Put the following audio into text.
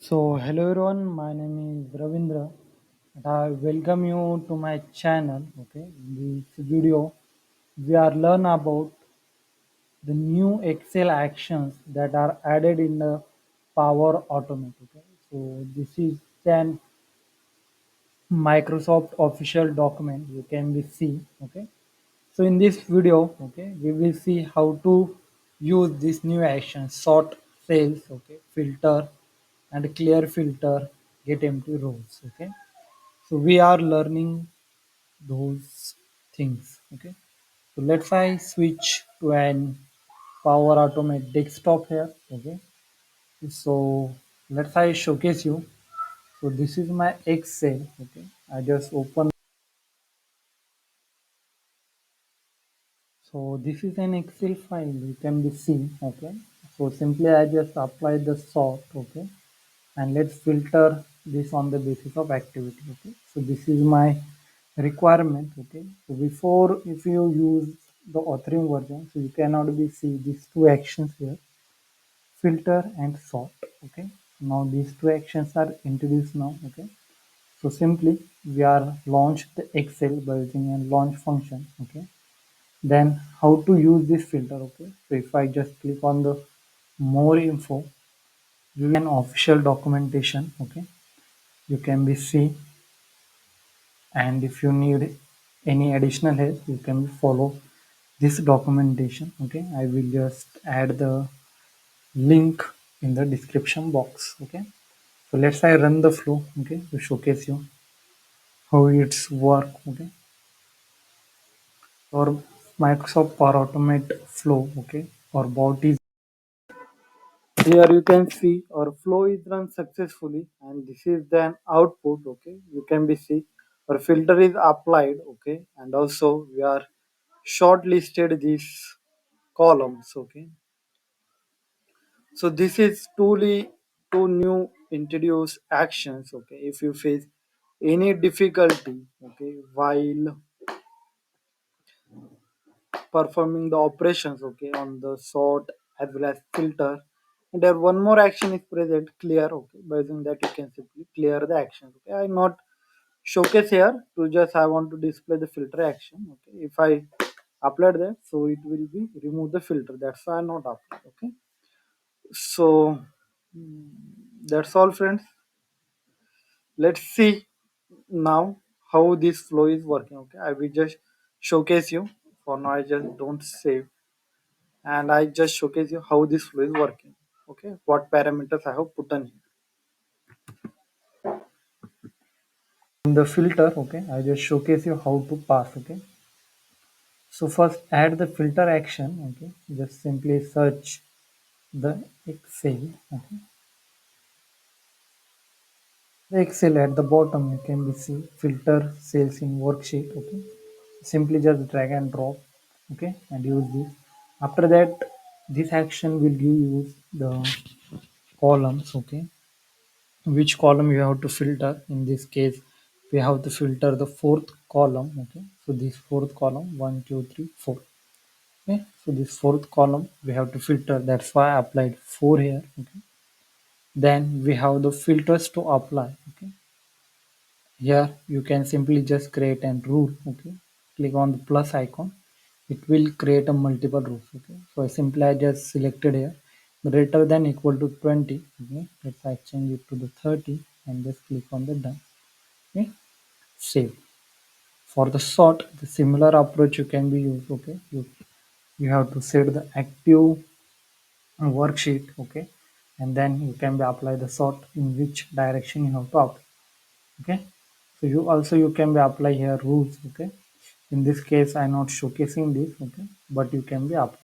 So, hello everyone, my name is Ravindra and I welcome you to my channel. Okay, in this video, we are learn about the new Excel actions that are added in the Power Automate. Okay, so this is an Microsoft official document you can be see. Okay, so in this video, okay, we will see how to use this new action sort cells, okay, filter and clear filter, get empty rows. Okay, so we are learning those things. Okay, so let's I switch to an Power Automate desktop here. Okay, so let's I showcase you. So this is my Excel. Okay, I just open. So this is an Excel file you can be seen. Okay, so simply I just apply the sort. Okay, and let's filter this on the basis of activity. Okay, so this is my requirement. Okay, so before if you use the authoring version, so you cannot be see these two actions here, filter and sort. Okay, now these two actions are introduced now. Okay, so simply we are launch the Excel by using a launch function. Okay, then how to use this filter. Okay, so if I just click on the more info, you can official documentation. Okay, you can be see, and if you need any additional help you can follow this documentation. Okay, I will just add the link in the description box. Okay, so let's I run the flow. Okay, to showcase you how it's work. Okay, or Microsoft Power Automate flow. Okay, or bot is here. You can see our flow is run successfully, and this is then output. Okay, you can be see our filter is applied. Okay, and also we are shortlisted these columns. Okay, so this is truly two new introduced actions. Okay, if you face any difficulty, okay, while performing the operations, okay, on the sort as well as filter, and there one more action is present, clear. Okay, by using that you can simply clear the actions. Okay, I not showcase here to just I want to display the filter action. Okay, if I upload that, so it will be remove the filter, that's why I not upload. Okay, so that's all friends. Let's see now how this flow is working. Okay, I will just showcase you. For now I just don't save, and I just showcase you how this flow is working. Okay, what parameters I have put on here in the filter. Okay, I just showcase you how to pass. Okay, so first add the filter action. Okay, just simply search the Excel. Okay, the Excel at the bottom you can be see filter sales in worksheet. Okay, simply just drag and drop. Okay, and use this. After that, this action will give you the columns. Okay, which column you have to filter. In this case we have to filter the fourth column. Okay, so this fourth column, 1 2 3 4. Okay, so this fourth column we have to filter, that's why I applied 4 here. Okay, then we have the filters to apply. Okay, here you can simply just create a rule. Okay, click on the plus icon, it will create a multiple rules. Okay, so simply I just selected here greater than equal to 20. Okay, let's I change it to the 30 and just click on the done. Okay, save. For the sort, the similar approach you can be used. Okay, you have to set the active worksheet. Okay, and then you can be apply the sort in which direction you have to apply. Okay, so you can be apply here rules. Okay, in this case I'm not showcasing this. Okay, but you can be apply.